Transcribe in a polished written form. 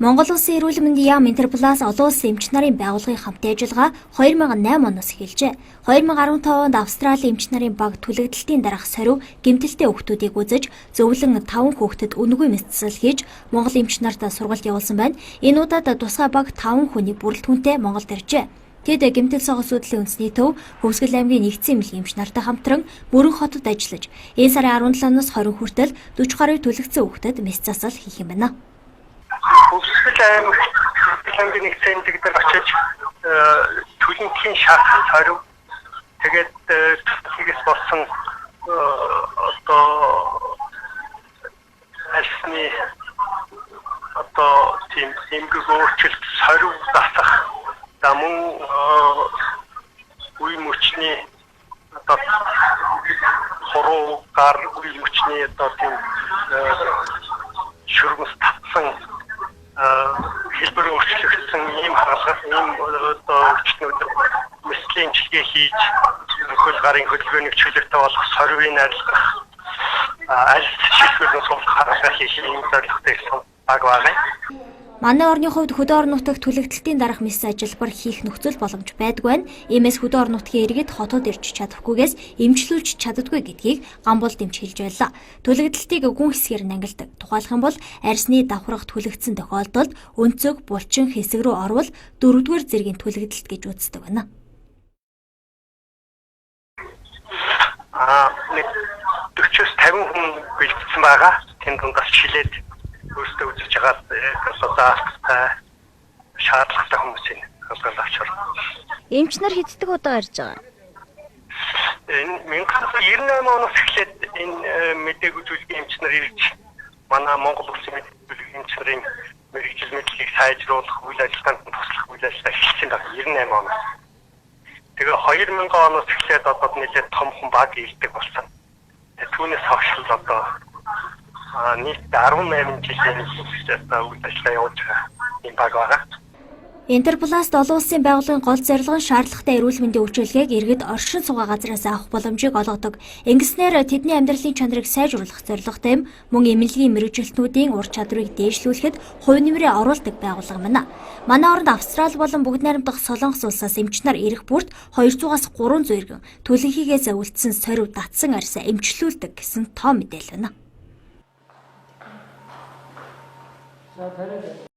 Монгол Улсын эрүүл мэндийн яам Интерплас олон улсын эмч нарын байгууллагын хамтын ажиллагаа 2008 оноос эхэлжээ. 2015 онд Австралийн эмч нарын баг түлэгдэлтийн дараах сорив гэмтэлтэй хүүхдүүдийг үзэж зөвлөн 5 хүүхдэд үнэгүй мэдсэл хийж Монгол эмч нарт сургалт явуулсан байна. Энэ удаад тусгай баг 5 хүний бүрэлдэхүүнтэй Монголд иржээ. Тэд гэмтэл согос үүдлийн үндэсний төв Хөвсгөл аймгийн нэгдсэн эмнэлгийн эмч нартай хамтран Бүрэн хотод ажиллаж энэ сарын 17-наас 20 хүртэл 40 гаруй түлэгдсэн хүүхдэд мэс засал хийх юм байна. Хөвсгөл аймгийн нэгдсэн эмнэлэг дээр очиж түлэнтхийн шахал сорив тэгээд тэгээс болсон алсны тийм эмгэг өөрчлөлт сорив засах мөн үе мөчний хороо гар үе мөчний тийм шүрмэс татсан хэлбэр өөрчлөгдсөн ийм хаалга өвчтнүүд мэслийн чиглэл хийж хөл гарын хөдөлгөөнийг чөлөөтэй болох сорвын арилгах аль шилжүүлэн суулгах хаалга хийх ийм зорилготой ирсэн баг байна. Манай орны хувьд хөдөө орон нутагт түлэгдэлтийн дараах мэс ажилбар хийх нөхцөл боломж байдгүй. Иймээс хөдөө орон нутгийн иргэд хотод ирж чадахгүйгээс эмчлүүлж чаддгүй гэдгийг Гамбол дэмж хэлж байлаа. Түлэгдэлтийг гүн хэсгээр ангилдаг. Тухайлх юм бол арьсны давхрах түлэгдсэн тохиолдолд өнцөг, булчин хэсэг рүү орвол 4-р зэргийн түлэгдэлт гэж үздэг байна. 40-50 хүн бэлтгэсэн байгаа. Тэнд дундаас шилээд өөрсдөө үзэж байгаа шаардлагатай хүмүүсийн хангалттай авчир. Эмч нар хэддэг удаа ирж байгаа? Энэ 1998 оноос эхлээд энэ мэдээг үзүүлэх эмч нар ирж манай Монгол Улсын мэдээллийн эмч нарын мэрэгжил мэдлэгийг сайжруулах үйл ажиллагаанд туслах үйл ажиллагаа эхэлсэн байна 98 оноос. Тэгээ 2000 оноос эхлээд одоо нэлээд томхон баг ирдэг болсон. Түүнээс хойш л одоо нийт 18 жилийн үйл ажиллагаа явуулж байгаа юм баг байгаа. Интерпласт олон улсын байгууллагын гол зорилго нь шаардлагатай эрүүл мэндийн үйлчилгээг иргэд оршин суугаа газраас авах боломжийг олгодог. Ингэснээр тэдний амьдралын чанарыг сайжруулах зорилготой мөн эмнэлгийн мэргэжилтнүүдийн ур чадварыг дээшлүүлэхэд хувь нэмрээ оруулдаг байгууллага байна. Манай оронд Австрали болон Бүгд найрамдах Солонгос улсаас эмч нар ирэх бүрт 200-аас 300 иргэн төлөнхийгээс үлдсэн сорив татсан арьсаа эмчлүүлдэг гэсэн тоо мэдээлэл байна.